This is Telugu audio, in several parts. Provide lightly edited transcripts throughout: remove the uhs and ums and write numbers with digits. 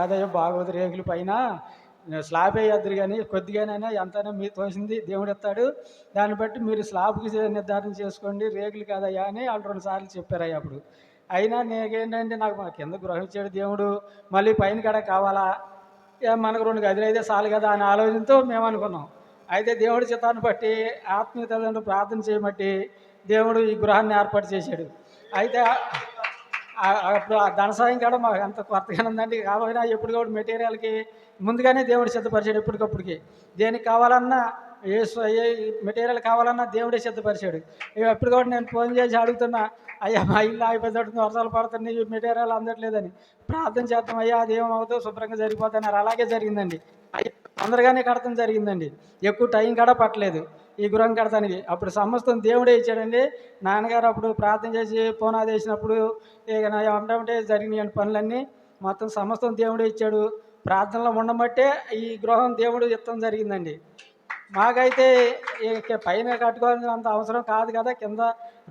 ఆదాయ భాగవత రేకుల పైన స్లాబ్ వేయద్దురు కానీ కొద్దిగానైనా ఎంతైనా మీరు తోసింది దేవుడు ఇస్తాడు. దాన్ని బట్టి మీరు స్లాబ్కి నిర్ధారణ చేసుకోండి, రేకులు కాదయ్యా అని వాళ్ళు 2 సార్లు చెప్పారయ్యా. అప్పుడు అయినా నేనేంటంటే నాకు మా కింద గృహం ఇచ్చాడు దేవుడు, మళ్ళీ పైన కాడ కావాలా, మనకు 2 గదులు అయితే చాలు కదా అనే ఆలోచనతో మేము అనుకున్నాం. అయితే దేవుడి చిత్తాన్ని బట్టి ఆత్మీయ తల్లిదండ్రులు ప్రార్థన చేయబట్టి దేవుడు ఈ గృహాన్ని ఏర్పాటు చేశాడు. అయితే అప్పుడు ఆ ధన సాయం కూడా మాకు ఎంత కొత్తగానే ఉందండి. కావాలన్నా ఎప్పుడు కూడా మెటీరియల్కి ముందుగానే దేవుడు సిద్ధపరిచాడు. ఎప్పటికప్పటికి దేనికి కావాలన్నా ఏ మెటీరియల్ కావాలన్నా దేవుడే సిద్ధపరిచాడు. ఎప్పుడు కూడా నేను ఫోన్ చేసి అడుగుతున్నా, అయ్యా మా ఇల్లు ఆగిపోతుంది, వర్షాలు పడుతున్నాయి, మెటీరియల్ అందట్లేదని. ప్రార్థన చేద్దాం అయ్యా, అది ఏమవుతుందో శుభ్రంగా జరిగిపోతున్నారు. అలాగే జరిగిందండి. తొందరగానే కడతాం జరిగిందండి. ఎక్కువ టైం కూడా పట్టలేదు ఈ గృహం కడతానికి. అప్పుడు సమస్తం దేవుడే ఇచ్చాడండి. నాన్నగారు అప్పుడు ప్రార్థన చేసి పునాది వేసినప్పుడు ఇక వెంటనే జరిగినాయి పనులన్నీ. మొత్తం సమస్తం దేవుడే ఇచ్చాడు. ప్రార్థనలో ఉండబట్టే ఈ గృహం దేవుడు ఇవ్వడం జరిగిందండి. మాకైతే పైన కట్టుకోవాల్సిన అంత అవసరం కాదు కదా, కింద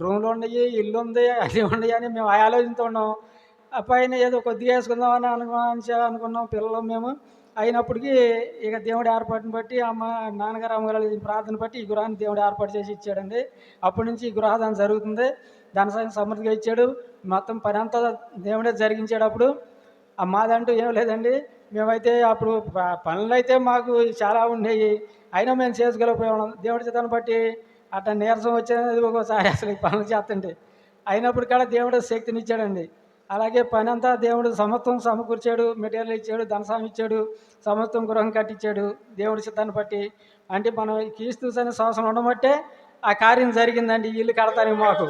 రూమ్లు ఉన్నాయి, ఇల్లు ఉంది, అది ఉన్నాయి అని మేము ఆలోచిస్తూ ఉన్నాం. ఆ పైన ఏదో కొద్దిగా వేసుకుందామని అనుకున్నాం పిల్లలు మేము. అయినప్పటికీ ఇక దేవుడు ఏర్పాటుని బట్టి నాన్నగారు అమ్మగారు ప్రార్థన బట్టి ఈ గృహాన్ని దేవుడు ఏర్పాటు చేసి ఇచ్చాడండి. అప్పటి నుంచి ఈ గృహదానం జరుగుతుంది. ధనసాయం సమృద్ధిగా ఇచ్చాడు. మొత్తం పని అంతా దేవుడే జరిగించాడు. అప్పుడు మాదంటూ ఏం లేదండి. మేమైతే అప్పుడు పనులు అయితే మాకు చాలా ఉండేవి, అయినా మేము చేసుకోలేకపోయాం. దేవుడి చిత్తాన్ని బట్టి అట్లా నీరసం వచ్చేది ఒక్కోసారి అసలు ఈ పనులు చేస్తుంటే. అయినప్పుడు కూడా దేవుడు శక్తిని ఇచ్చాడండి. అలాగే పని అంతా దేవుడు సమస్తం సమకూర్చాడు, మెటీరియల్ ఇచ్చాడు, ధనసాయం ఇచ్చాడు, సమస్తం గృహం కట్టించాడు దేవుడి చిత్తాన్ని బట్టి. అంటే మనం క్రీస్తు అనే సంవత్సరం ఉండబట్టే ఆ కార్యం జరిగిందండి. ఇల్లు కడతానికి మాకు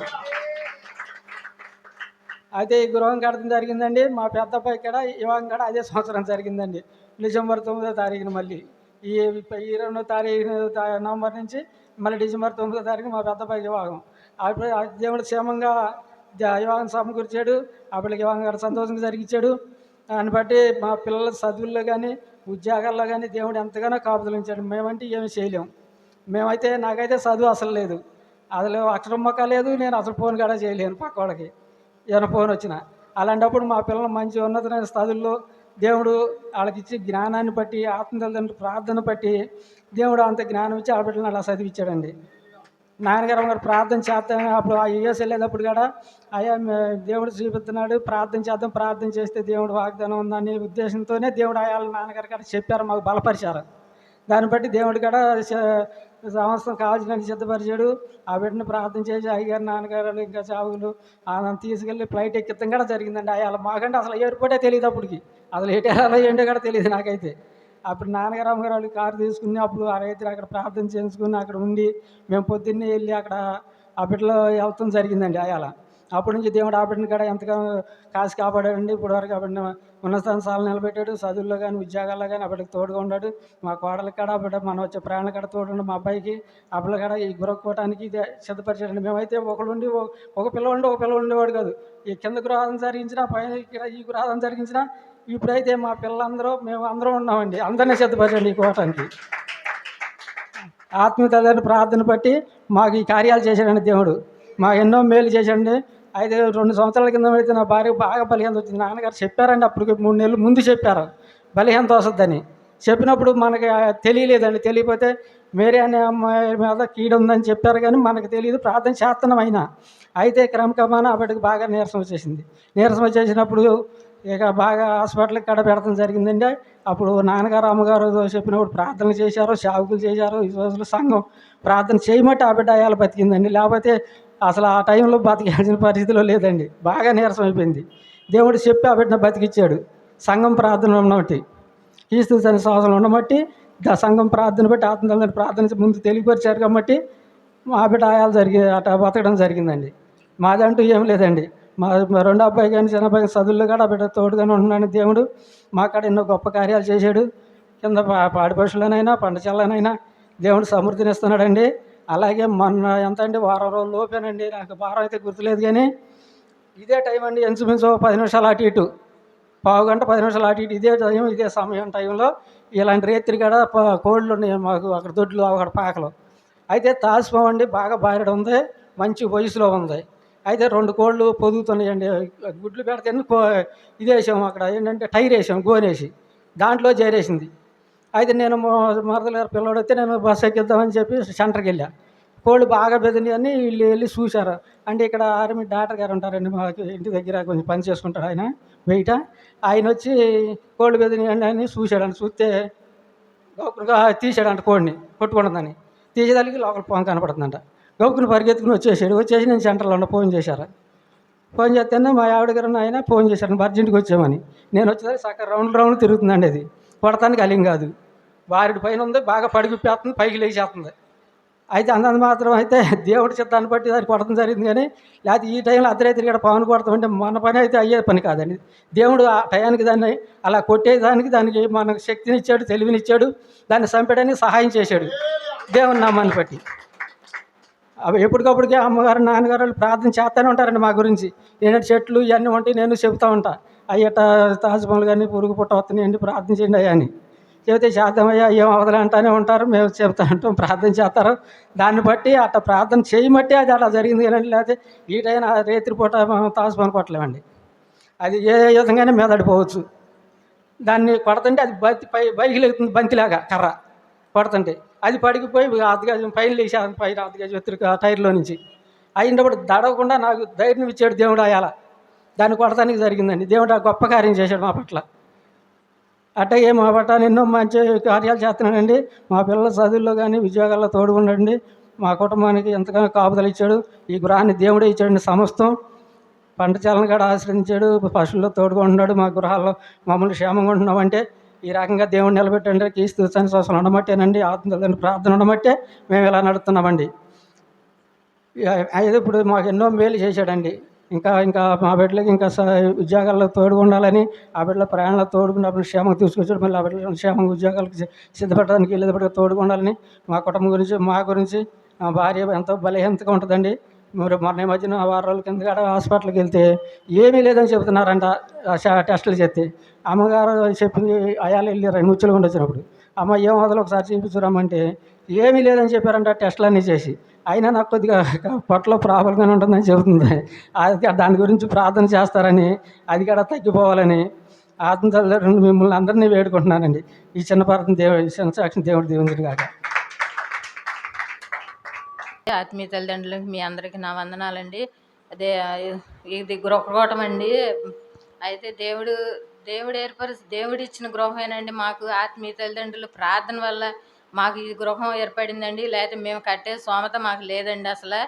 అయితే ఈ గృహం కడతం జరిగిందండి. మా పెద్ద అబ్బాయి కూడా వివాహం కూడా అదే సంవత్సరం జరిగిందండి. డిసెంబర్ 9వ తారీఖున మళ్ళీ ఈ 2వ తారీఖు నవంబర్ నుంచి మళ్ళీ డిసెంబర్ 9వ తారీఖు మా పెద్ద అబ్బాయికి వివాహం. అప్పుడు దేవుడు క్షేమంగా వివాహం సమకూర్చాడు. అప్పటికి వివాహం కూడా సంతోషంగా జరిగించాడు. దాన్ని బట్టి మా పిల్లల చదువుల్లో కానీ ఉద్యోగాల్లో కానీ దేవుడు ఎంతగానో కాపుదలించాడు. మేమంటే ఏమి చేయలేము. మేమైతే నాకైతే చదువు అసలు లేదు, అసలు అక్షరం మొక్క లేదు. నేను అసలు ఫోన్ కూడా చేయలేను పక్క వాళ్ళకి ఏమైనా ఫోన్ వచ్చినా. అలాంటప్పుడు మా పిల్లలు మంచి ఉన్నతమైన చదువుల్లో దేవుడు వాళ్ళకి ఇచ్చి జ్ఞానాన్ని బట్టి ఆత్మతల్లిదండ్రుల ప్రార్థన బట్టి దేవుడు అంత జ్ఞానం ఇచ్చి ఆ బిడ్డలను అలా చదివించాడండి. నాన్నగారు గారు ప్రార్థన చేస్తాను. అప్పుడు ఆ యూఎస్ వెళ్ళేటప్పుడు కూడా అయ్యా దేవుడు చూపిస్తున్నాడు, ప్రార్థన చేద్దాం, ప్రార్థన చేస్తే దేవుడు వాగ్దానం ఉందనే ఉద్దేశంతోనే దేవుడు అయ్యా నాన్నగారు కూడా చెప్పారు, మాకు బలపరిచారు. దాన్ని బట్టి దేవుడు కూడా సంవత్సరం కావాల్సిన సిద్ధపరిచాడు. ఆ బిడ్డను ప్రార్థన చేసి అయ్యగారు నాన్నగారు ఇంకా చావులు తీసుకెళ్ళి ఫ్లైట్ ఎక్కితం కూడా జరిగిందండి. అయ్యా మాకంటే అసలు ఎయిర్పోర్టే తెలియదు అప్పటికి, అసలు ఎటు ఏంటో కూడా తెలియదు నాకైతే. అప్పుడు నాన్నగారు అమ్మగారు వాళ్ళు కారు తీసుకుని అప్పుడు ఆ రైతులు అక్కడ ప్రార్థన చేసుకుని అక్కడ ఉండి మేము పొద్దున్నే వెళ్ళి అక్కడ ఆ బిడ్డలో వెళ్తాం జరిగిందండి. అయ్యాల అప్పటి నుంచి దేవుడు ఆ బిడ్డను కూడా ఎంతగానో కాసి కాపాడాడండి. ఇప్పుడు వరకు ఆ బిడ్డ ఉన్నత స్థానాలు నిలబెట్టాడు. చదువుల్లో కానీ ఉద్యోగాల్లో కానీ ఆ బిడ్డకు తోడుగా ఉన్నాడు. మా కోడలికి కూడా ఆ బిడ్డ మనం వచ్చే ప్రయాణం కూడా తోడు మా అబ్బాయికి ఆ బిడ్డ కూడా ఈ గురక్కోవటానికి ఇది సిద్ధపరిచాడండి. మేమైతే ఒకళ్ళు ఒక పిల్ల ఉండేవాడు కాదు. ఈ కింద గృహాలను జరిగించినా పైన ఇక్కడ ఈ గృహాలను జరిగించినా ఇప్పుడైతే మా పిల్లలందరూ మేము అందరం ఉన్నామండి. అందరినీ సిద్ధపరచండి ఈ కోటానికి. ఆత్మీయ తల్లిదండ్రుల ప్రార్థన బట్టి మాకు ఈ కార్యాలు చేశాడండి దేవుడు. మాకు ఎన్నో మేలు చేశాడండి. అయితే 2 సంవత్సరాల కింద అయితే నా భార్యకు బాగా బలహీనత వచ్చింది. నాన్నగారు చెప్పారండి, అప్పటికి 3 నెలలు ముందు చెప్పారు బలహీనత వస్తుందని. చెప్పినప్పుడు మనకి తెలియలేదండి. తెలియకపోతే మేరీ అనే అమ్మాయి మీద కీడు ఉందని చెప్పారు కానీ మనకు తెలియదు. ప్రార్థన చేస్తున్నాం అయినా. అయితే క్రమక్రమాన అప్పటికి బాగా నీరసం వచ్చేసింది. నీరసం వచ్చేసినప్పుడు ఇక బాగా హాస్పిటల్కి కడ పెడతాం జరిగిందండి. అప్పుడు నాన్నగారు అమ్మగారు చెప్పినప్పుడు ప్రార్థనలు చేశారు, సేవకులు చేశారు. ఈ రోజులు సంఘం ప్రార్థన చేయమంటే ఆ బిడ్డ అయ్యాలు బతికిందండి. లేకపోతే అసలు ఆ టైంలో బతికాల్సిన పరిస్థితిలో లేదండి. బాగా నీరసం అయిపోయింది. దేవుడు చెప్పి ఆ బిడ్డను బతికిచ్చాడు. సంఘం ప్రార్థన ఉన్నబట్టి క్రీస్తు అనే శ్వాసలు ఉండబట్టి సంఘం ప్రార్థన బట్టి ఆత్మతల్లిదండ్రుల ప్రార్థన ముందు తెలియపరిచారు కాబట్టి ఆ బిడ్డ ఆయాలు అట్లా బతకడం జరిగిందండి. మాదంటూ ఏం లేదండి. మా 2వ అబ్బాయి కానీ చిన్న అబ్బాయి చదువుల్లో కూడా ఆ బిడ్డ తోడుగానే ఉంటున్నాడు. దేవుడు మా కాడ ఎన్నో గొప్ప కార్యాలు చేశాడు. కింద పాడి పశువులనైనా పంట చెల్లనైనా దేవుడు సమృద్ధినిస్తున్నాడండి. అలాగే మొన్న ఎంత అంటే వారం రోజులు లోపేనండి, నాకు వారం అయితే గుర్తులేదు కానీ ఇదే టైం అండి, ఇంచుమించు 10 నిమిషాలు అటు ఇటు, పావు గంట 10 నిమిషాలు అటు ఇటు ఇదే టైం, ఇదే సమయం టైంలో ఇలాంటి రేత్రి కూడా కోళ్ళు ఉన్నాయి మాకు అక్కడ దొడ్లు అక్కడ పాకలు. అయితే తాసిపోవండి బాగా బారెడు ఉంది, మంచి వయసులో ఉంది. అయితే 2 కోళ్ళు పొదుగుతున్నాయండి. గుడ్లు పెడితే ఇదేసాం అక్కడ ఏంటంటే టైర్ వేసాం గోనేసి. దాంట్లో చేరేసింది. అయితే నేను మరదలు గారు పిల్లోడొస్తే నేను బస్సు ఎక్కిద్దామని చెప్పి సెంటర్‌కెళ్ళా. కోళ్ళు బాగా బెదిరినాయని వీళ్ళు వెళ్ళి చూసారు. అంటే ఇక్కడ ఆర్మీ డాక్టర్ గారు ఉంటారండి మాకు ఇంటి దగ్గర కొంచెం పని చేసుకుంటాడు ఆయన బయట. ఆయనొచ్చి కోళ్ళు బెదిరినాయండి అని చూసాడంట. చూస్తే గబుక్కున తీసాడంట కోడిని కొట్టుకుంటుందని. తీసేదానికి లోపల పాము కనపడుతుందంట. గబుక్కున పరిగెత్తుకుని వచ్చేసాడు. వచ్చేసి నేను సెంటర్‌లో ఉన్నా ఫోన్ చేశారు. ఫోన్ చేస్తేనే మా ఆవిడ గారు ఆయన ఫోన్ చేశారు అర్జెంట్‌గా వచ్చామని. నేను వచ్చేసరికి చక్కగా రౌండ్ తిరుగుతుందండి అది. కొడతానికి అలిం కాదు. బారెడు పైన ఉంది, బాగా పడిగిప్పేస్తుంది, పైకి లేచేస్తుంది. అయితే అంతంత మాత్రం అయితే దేవుడి చిత్తాన్ని బట్టి దాన్ని కొడతం జరిగింది కానీ, లేకపోతే ఈ టైంలో అర్ధరాత్రి ఇక్కడ పావును కొడతామంటే మన పని అయితే అయ్యే పని కాదండి. దేవుడు ఆ టయానికి దాన్ని అలా కొట్టేదానికి దానికి మనకు శక్తినిచ్చాడు, తెలివినిచ్చాడు, దాన్ని చంపడానికి సహాయం చేశాడు దేవుని నామాన్ని బట్టి. అవి ఎప్పటికప్పటికే అమ్మగారు నాన్నగారు వాళ్ళు ప్రార్థన చేస్తూనే ఉంటారండి మా గురించి. ఏంటంటే చెట్లు ఇవన్నీ ఉంటాయి, నేను చెబుతూ ఉంటా. అయ్యట తాజుపనులు కానీ పురుగు పుట్ట వస్తున్నాయండి ప్రార్థన చేయండి అయ్యా అని చెబితే చేద్దామయ్యా ఏం అవదలే అంటానే ఉంటారు. మేము చెబుతా ఉంటాం, ప్రార్థన చేస్తారు. దాన్ని బట్టి అట్లా ప్రార్థన చేయమట్టి అది అలా జరిగింది కానీ, లేకపోతే ఈ టైం రేత్రి పూట మనం తాజుపని కొట్టలేమండి. అది ఏ విధంగానే మీదడిపోవచ్చు. దాన్ని కొడుతుంటే అది పైకి లేగుతుంది బంతిలాగా కర్ర కొడుతుంటే. అది పడికిపోయి అర్ధగజం పైన లేచి పైన అర్ధగజం ఎత్తురు టైర్లో నుంచి అయినప్పుడు దడవకుండా నాకు ధైర్యం ఇచ్చాడు దేవుడు. అయాల దాన్ని కొడతానికి జరిగిందండి. దేవుడు ఆ గొప్ప కార్యం చేశాడు మా పట్ల. అట్టగే మా పట్ల ఎన్నో మంచి కార్యాలు చేస్తున్నాడండి. మా పిల్లల చదువుల్లో కానీ ఉద్యోగాల్లో తోడుగుండండి. మా కుటుంబానికి ఎంతగానో కాపుదలు ఇచ్చాడు. ఈ గృహాన్ని దేవుడే ఇచ్చాడండి సమస్తం. పంట చాలను కూడా ఆశ్రయించాడు. పశువుల్లో తోడుగా ఉన్నాడు. మా గృహాల్లో మమ్మల్ని క్షేమంగా ఉంటున్నామంటే ఈ రకంగా దేవుడు నిలబెట్టండి. క్రీస్తు సంశ్వాసం ఉండమట్టేనండి. ఆత్మదండి ప్రార్థన ఉండమట్టే మేము ఇలా నడుస్తున్నామండి. అయితే ఇప్పుడు మాకు ఎన్నో మేలు చేశాడండి. ఇంకా ఇంకా మా బిడ్డలకి ఇంకా ఉద్యోగాల్లో తోడుగా ఉండాలని, ఆ బిడ్డల ప్రయాణంలో తోడుకున్నప్పుడు క్షేమంగా తీసుకొచ్చాడు. మళ్ళీ ఆ బిడ్డలు క్షేమంగా ఉద్యోగాలకు సిద్ధపడడానికి వెళ్ళేటప్పటికి తోడుగా ఉండాలని మా కుటుంబం గురించి మా గురించి మా భార్య ఎంతో బలహీనతగా ఉంటుందండి. మరి మొన్న ఈ మధ్యన 6 రోజుల కింద కూడా హాస్పిటల్కి వెళ్తే ఏమీ లేదని చెబుతున్నారంట. టెస్టులు చేస్తే అమ్మగారు చెప్పింది అయాలు వెళ్ళారు ముచ్చులుగుండి వచ్చినప్పుడు. అమ్మ ఏం వదలు ఒకసారి చూపించురమ్మంటే ఏమీ లేదని చెప్పారంట టెస్టులన్నీ చేసి. అయినా నాకు కొద్దిగా పొట్టలో ప్రాబ్లంగానే ఉంటుందని చెబుతుంది. అది దాని గురించి ప్రార్థన చేస్తారని, అది కూడా తగ్గిపోవాలని ఆత్మతల్లిదండ్రులు మిమ్మల్ని అందరినీ వేడుకుంటున్నానండి. ఈ చిన్న ప్రార్థన దేవుడు చిన్న సాక్షి దేవుడు దేవుని కాక. ఆత్మీయ తల్లిదండ్రులకి మీ అందరికీ నా వందనాలండి. అదే ఇది గృహకోటం అండి. అయితే దేవుడు ఇచ్చిన గృహమేనండి. మాకు ఆత్మీయ తల్లిదండ్రులు ప్రార్థన వల్ల మాకు ఈ గృహం ఏర్పడిందండి. లేకపోతే మేము కట్టే స్తోమత మాకు లేదండి. అసలు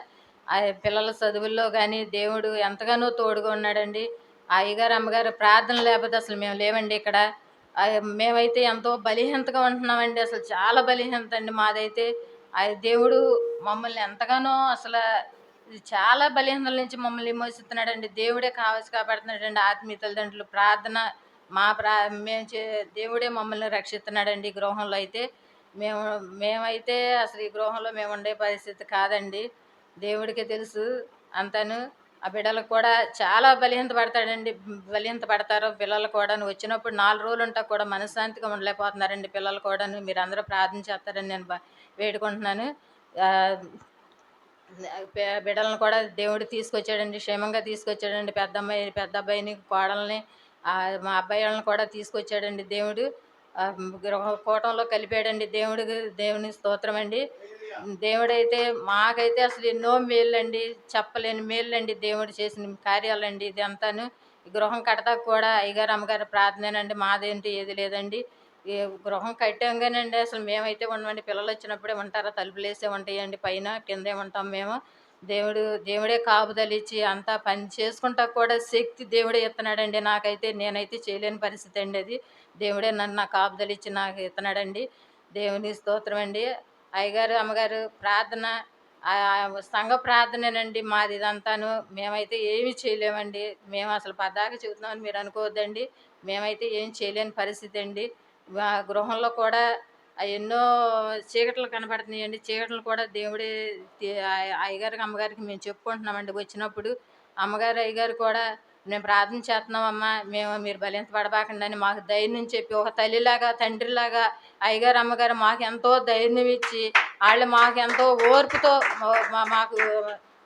ఆ పిల్లల చదువుల్లో కానీ దేవుడు ఎంతగానో తోడుగా ఉన్నాడండి. ఆ అయ్యగారు అమ్మగారు ప్రార్థన లేకపోతే అసలు మేము లేవండి ఇక్కడ. మేమైతే ఎంతో బలహీనతగా ఉంటున్నామండి. అసలు చాలా బలహీనత అండి మాదైతే. దేవుడు మమ్మల్ని ఎంతగానో అసలు చాలా బలహీనతల నుంచి మమ్మల్ని విమోచిస్తున్నాడండి. దేవుడే కావలసి కాపాడుతున్నాడండి. ఆత్మీయ తల్లిదండ్రులు ప్రార్థన మేము దేవుడే మమ్మల్ని రక్షిస్తున్నాడండి. ఈ గృహంలో అయితే మేమైతే అసలు ఈ గృహంలో మేము ఉండే పరిస్థితి కాదండి. దేవుడికే తెలుసు అంతాను. ఆ బిడ్డలకు కూడా చాలా బలహీనత పడతారు పిల్లలు కూడా. వచ్చినప్పుడు 4 రోజులు ఉంటా కూడా మనశ్శాంతిగా ఉండలేకపోతున్నారండి పిల్లలు కూడా. మీరు అందరూ ప్రార్థన చేస్తారని నేను వేడుకుంటున్నాను. బిడ్డలను కూడా దేవుడు తీసుకొచ్చాడండి, క్షేమంగా తీసుకొచ్చాడండి. పెద్ద అబ్బాయిని కోడల్ని మా అబ్బాయి వాళ్ళని కూడా తీసుకొచ్చాడండి దేవుడు. కూటంలో కలిపాడండి దేవుని స్తోత్రం అండి. దేవుడైతే మాకైతే అసలు ఎన్నో మేళ్ళండి, చెప్పలేని మేళ్ళండి దేవుడు చేసిన కార్యాలండి ఇది అంతాను. ఈ గృహం కడతాక కూడా అయ్యగారు అమ్మగారు ప్రార్థనేనండి. మాదేంటి ఏది లేదండి. ఈ గృహం కట్టాంగానండి అసలు మేమైతే ఉండమండి. పిల్లలు వచ్చినప్పుడే ఉంటారా, తలుపులు వేసే ఉంటాయండి, పైన కిందే ఉంటాం మేము. దేవుడే కాపుదలిచ్చి అంతా పని చేసుకుంటా కూడా శక్తి దేవుడే ఇస్తున్నాడండి నాకైతే. నేనైతే చేయలేని పరిస్థితి అండి అది. దేవుడే నన్ను కాపుదలిచ్చి నాకు ఇస్తున్నాడండి. దేవుని స్తోత్రం అండి. అయ్యగారు అమ్మగారు ప్రార్థన సంఘ ప్రార్థనేనండి మాది ఇదంతాను. మేమైతే ఏమీ చేయలేమండి. మేము అసలు పద్దాక చెబుతున్నామని మీరు అనుకోవద్దండి. మేమైతే ఏం చేయలేని పరిస్థితి అండి. గృహంలో కూడా ఎన్నో చీకట్లు కనపడుతున్నాయండి. చీకట్లు కూడా దేవుడే అయ్యగారికి అమ్మగారికి మేము చెప్పుకుంటున్నామండి. వచ్చినప్పుడు అమ్మగారు అయ్యగారు కూడా మేము ప్రార్థన చేస్తున్నామమ్మా, మీరు బలింత పడబాకండి అని మాకు ధైర్యం చెప్పి, ఒక తల్లిలాగా తండ్రిలాగా అయ్యగారు అమ్మగారు మాకు ఎంతో ధైర్యం ఇచ్చి వాళ్ళు మాకు ఎంతో ఓర్పుతో మాకు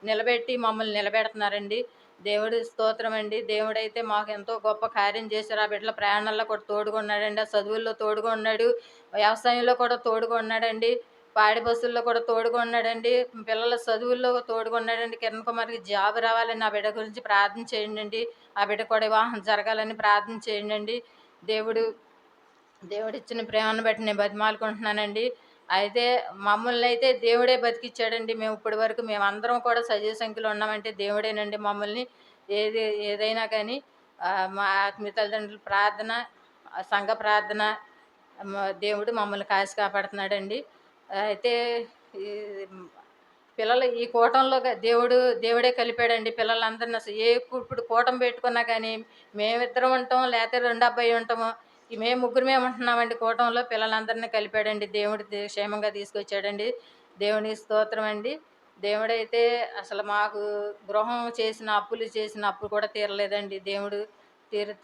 నిలబెట్టి మమ్మల్ని నిలబెడుతున్నారండి. దేవుడి స్తోత్రం అండి. దేవుడైతే మాకు ఎంతో గొప్ప కార్యం చేశారు. ఆ బిడ్డల ప్రయాణంలో కూడా తోడుగా ఉన్నాడండి. ఆ చదువుల్లో తోడుగా ఉన్నాడు. వ్యవసాయంలో కూడా తోడుగా ఉన్నాడండి. పాడి పశువుల్లో కూడా తోడుగా ఉన్నాడండి. పిల్లల చదువుల్లో తోడుగా ఉన్నాడండి. కిరణ్ కుమార్‌కి జాబ్ రావాలని ఆ బిడ్డ గురించి ప్రార్థన చేయండండి. ఆ బిడ్డ కూడా వివాహం జరగాలని ప్రార్థన చేయండండి. దేవుడు దేవుడిచ్చిన ప్రేమను బట్టి నేను బతిమాలుకుంటున్నానండి. అయితే మమ్మల్నయితే దేవుడే బతికిచ్చాడండి. మేము ఇప్పటి వరకు మేమందరం కూడా సజీవ సంఖ్యలో ఉన్నామంటే దేవుడేనండి మమ్మల్ని ఏది ఏదైనా కానీ మా ఆత్మీయ తల్లిదండ్రుల ప్రార్థన, సంఘ ప్రార్థన దేవుడు మమ్మల్ని కాసి కాపాడుతున్నాడండి. అయితే ఈ పిల్లలు ఈ కూటంలో దేవుడే కలిపాడండి పిల్లలందరిని. అసలు ఇప్పుడు కూటమి పెట్టుకున్నా కానీ మేమిద్దరం ఉంటాం, లేతే 2 అబ్బాయి ఉంటాము. మేము ముగ్గురమే ఉంటున్నామండి కూటంలో. పిల్లలందరినీ కలిపాడండి. దేవుడు క్షేమంగా తీసుకొచ్చాడండి. దేవునికి స్తోత్రం అండి. దేవుడైతే అసలు మాకు గృహం చేసిన అప్పులు చేసిన అప్పు కూడా తీరలేదండి.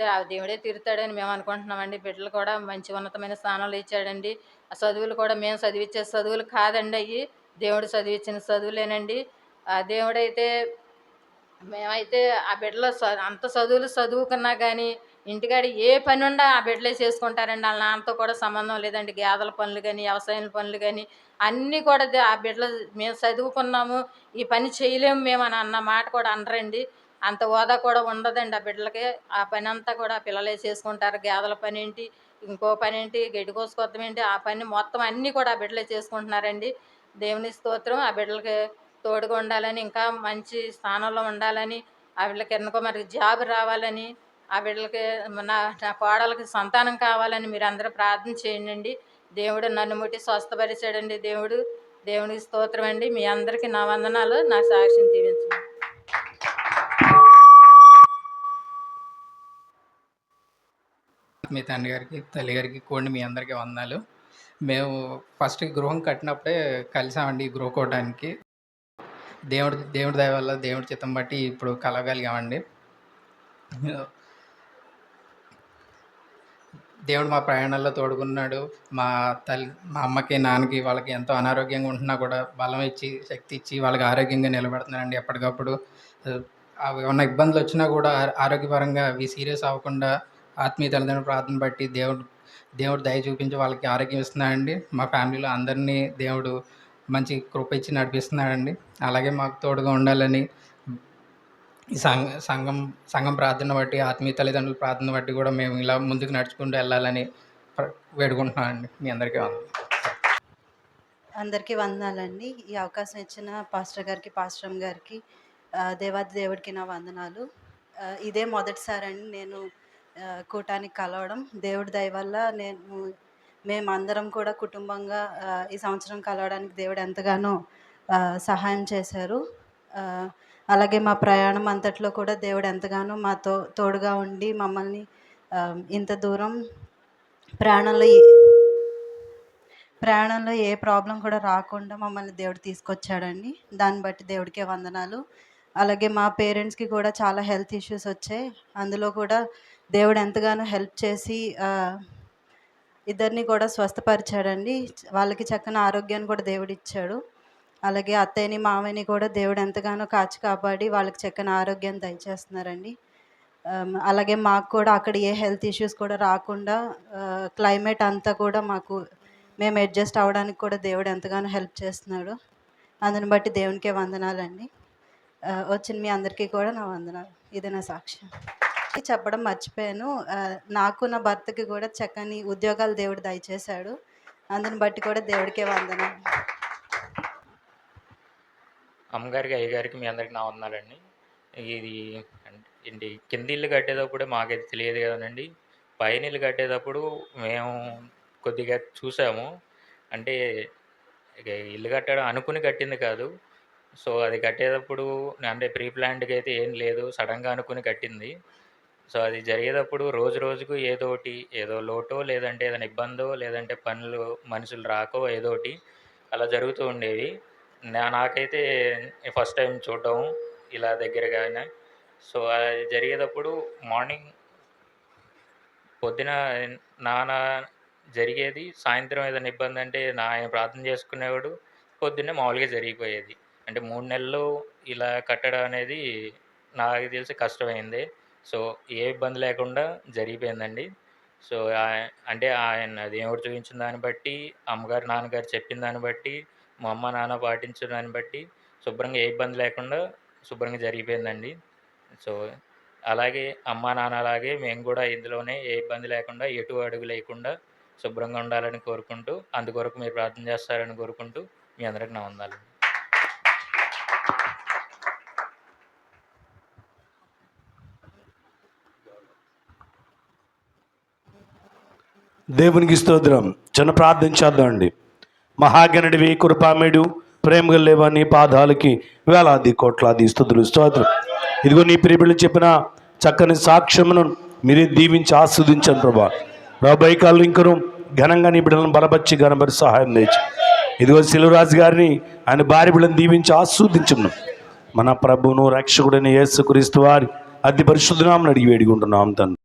ఆ దేవుడే తీరుతాడని మేము అనుకుంటున్నామండి. బిడ్డలు కూడా మంచి ఉన్నతమైన స్థానంలో ఇచ్చాడండి. ఆ చదువులు కూడా మేము చదివిచ్చే చదువులు కాదండి అయ్యి. దేవుడు చదివిచ్చిన చదువులేనండి. ఆ దేవుడైతే మేమైతే ఆ బిడ్డలు అంత చదువులు చదువుకున్నా కానీ ఇంటికాడ ఏ పని ఉండా ఆ బిడ్డలే చేసుకుంటారండి. వాళ్ళ నాన్నతో కూడా సంబంధం లేదండి. గేదెల పనులు కానీ, వ్యవసాయం పనులు కానీ అన్నీ కూడా ఆ బిడ్డలు మేము చదువుకున్నాము, ఈ పని చేయలేము మేము అని అన్న మాట కూడా అనరండి. అంత హోదా కూడా ఉండదండి ఆ బిడ్డలకి. ఆ పని అంతా కూడా ఆ పిల్లలే చేసుకుంటారు. గేదెల పనేంటి, ఇంకో పనేంటి, గడ్డి కోసుకొత్తడం ఏంటి, ఆ పని మొత్తం అన్నీ కూడా ఆ బిడ్డలే చేసుకుంటున్నారండి. దేవుని స్తోత్రం. ఆ బిడ్డలకి తోడుగా ఉండాలని, ఇంకా మంచి స్థానంలో ఉండాలని, ఆ బిడ్డలకి కిరణ్ కుమార్‌కి జాబ్ రావాలని, ఆ బిడ్డలకి నా నా కోడలికి సంతానం కావాలని మీరందరూ ప్రార్థన చేయండండి. దేవుడు నన్ను ముట్టి స్వస్థపరిచాడండి దేవుడు. దేవునికి స్తోత్రం అండి. మీ అందరికీ నా వందనాలు. నా సాక్ష్యం దీవించండి. మీ తండ్రి గారికి, తల్లి గారికి కూడా మీ అందరికీ వందనాలు. మేము ఫస్ట్ గృహం కట్టినప్పుడే కలిసామండి ఈ గృహకూటానికి. దేవుడి దయ వల్ల, దేవుడి చిత్తం బట్టి ఇప్పుడు కలవగలిగామండి. దేవుడు మా ప్రయాణాల్లో తోడుగున్నాడు. మా మా అమ్మకి, నాన్నకి వాళ్ళకి ఎంతో అనారోగ్యంగా ఉంటున్నా కూడా బలం ఇచ్చి, శక్తి ఇచ్చి వాళ్ళకి ఆరోగ్యంగా నిలబెడుతున్నాడండి ఎప్పటికప్పుడు. అవి ఏమన్నా ఇబ్బందులు వచ్చినా కూడా ఆరోగ్యపరంగా అవి సీరియస్ అవ్వకుండా ఆత్మీయ తల్లిదండ్రుల ప్రార్థన బట్టి దేవుడు దయ చూపించి వాళ్ళకి ఆరోగ్యం ఇస్తున్నాడండి. మా ఫ్యామిలీలో అందరినీ దేవుడు మంచి కృప ఇచ్చి నడిపిస్తున్నాడండి. అలాగే మాకు తోడుగా ఉండాలని ఈ సంఘం ప్రార్థన బట్టి, ఆత్మీయ తల్లిదండ్రుల ప్రార్థన బట్టి కూడా మేము ఇలా ముందుకు నడుచుకుంటూ వెళ్ళాలని వేడుకుంటున్నానండి. మీ అందరికీ వందనాలు. అందరికీ వందనాలండి. ఈ అవకాశం ఇచ్చిన పాస్టర్ గారికి, పాస్టరమ్మ గారికి, దేవాది దేవుడికి నా వందనాలు. ఇదే మొదటిసారండి నేను కూటానికి కలవడం. దేవుడి దయ వల్ల మేమందరం కూడా కుటుంబంగా ఈ సంవత్సరం కలవడానికి దేవుడు ఎంతగానో సహాయం చేశారు. అలాగే మా ప్రయాణం అంతట్లో కూడా దేవుడు ఎంతగానో మాతో తోడుగా ఉండి మమ్మల్ని ఇంత దూరం ప్రయాణంలో ఏ ప్రాబ్లం కూడా రాకుండా మమ్మల్ని దేవుడు తీసుకొచ్చాడండి. దాన్ని బట్టి దేవుడికే వందనాలు. అలాగే మా పేరెంట్స్‌కి కూడా చాలా హెల్త్ ఇష్యూస్ వచ్చాయి. అందులో కూడా దేవుడు ఎంతగానో హెల్ప్ చేసి ఇద్దరిని కూడా స్వస్థపరిచాడండి. వాళ్ళకి చక్కని ఆరోగ్యాన్ని కూడా దేవుడిచ్చాడు. అలాగే అత్తయ్యని, మామయ్యని కూడా దేవుడు ఎంతగానో కాచి కాపాడి వాళ్ళకి చక్కని ఆరోగ్యాన్ని దయచేస్తున్నారండి. అలాగే మాకు కూడా అక్కడ ఏ హెల్త్ ఇష్యూస్ కూడా రాకుండా క్లైమేట్ అంతా కూడా మేము అడ్జస్ట్ అవ్వడానికి కూడా దేవుడు ఎంతగానో హెల్ప్ చేస్తున్నాడు. అందుని బట్టి దేవునికే వందనాలండి. వచ్చిన మీ అందరికీ కూడా నా వందనాలు. ఇది నా సాక్ష్యం. చెప్పడం మర్చిపోయాను. నాకు నా భర్తకి కూడా చక్కని ఉద్యోగాలు దేవుడు దయచేశాడు. అందుని బట్టి కూడా దేవుడికే వందనాలు. అమ్మగారికి, అయ్యగారికి మీ అందరికి నా వందనాలండి. ఇది ఏంటి కింద ఇల్లు కట్టేటప్పుడే మాకైతే తెలియదు కదండి. పైన ఇల్లు కట్టేటప్పుడు మేము కొద్దిగా చూసాము. అంటే ఇక ఇల్లు కట్టడం అనుకుని కట్టింది కాదు. సో అది కట్టేటప్పుడు అంటే ప్రీ ప్లాన్డ్‌గా అయితే ఏం లేదు. సడన్‌గా అనుకుని కట్టింది. సో అది జరిగేటప్పుడు రోజు రోజుకు ఏదో లోటో, లేదంటే ఏదైనా ఇబ్బందో, లేదంటే మనుషులు రాకో ఏదోటి అలా జరుగుతూ ఉండేవి. నాకైతే ఫస్ట్ టైం చూడడం ఇలా దగ్గరగానే. సో అది జరిగేటప్పుడు మార్నింగ్ పొద్దున నాన్న జరిగేది. సాయంత్రం ఏదైనా ఇబ్బందంటే ఆయన ప్రార్థన చేసుకునేవాడు. పొద్దున్నే మామూలుగా జరిగిపోయేది. అంటే 3 నెలలు ఇలా కట్టడం అనేది నాకు తెలిసి కష్టమైంది. సో, ఏ ఇబ్బంది లేకుండా జరిగిపోయిందండి. సో, అంటే ఆయన దేవుడు చూపించిన దాన్ని బట్టి, అమ్మగారు, నాన్నగారు చెప్పిన దాన్ని బట్టి, మా అమ్మ, నాన్న పాటించిన దాన్ని బట్టి శుభ్రంగా ఏ ఇబ్బంది లేకుండా శుభ్రంగా జరిగిపోయిందండి. సో, అలాగే అమ్మా, నాన్నలాగే మేము గూడా ఇందులోనే ఏ ఇబ్బంది లేకుండా, ఎటు అడుగు లేకుండా శుభ్రంగా ఉండాలని కోరుకుంటూ, అందుకొరకు మీరు ప్రార్థన చేస్తారని కోరుకుంటూ, మీ అందరికి నా వందనాలు. దేవునికి స్తోత్రం. చిన్న ప్రార్థన చేద్దామండి. మహాగణుడివి, కృపామేడు, ప్రేమగా లేవా నీ పాదాలకి వేలాది కోట్లాది స్తుతులు స్తోత్రం. ఇదిగో నీ ప్రియబిడ్డలు చెప్పిన చక్కని సాక్ష్యమును మీరే దీవించి ఆస్వాదించాను ప్రభా. రాబోయే కాలం ఇంకను ఘనంగా నీ బిడ్డలను బలపరిచి ఘనపరి సహాయం తెచ్చి ఇదిగో శిలువరాజు గారిని ఆయన భార్య బిడ్డలను దీవించి ఆస్వాదించను. మన ప్రభువును రక్షకుడైన యేసుక్రీస్తు వారి అతి పరిశుద్ధ నామమున అడిగి వేడుకుంటున్నాం తండ్రి.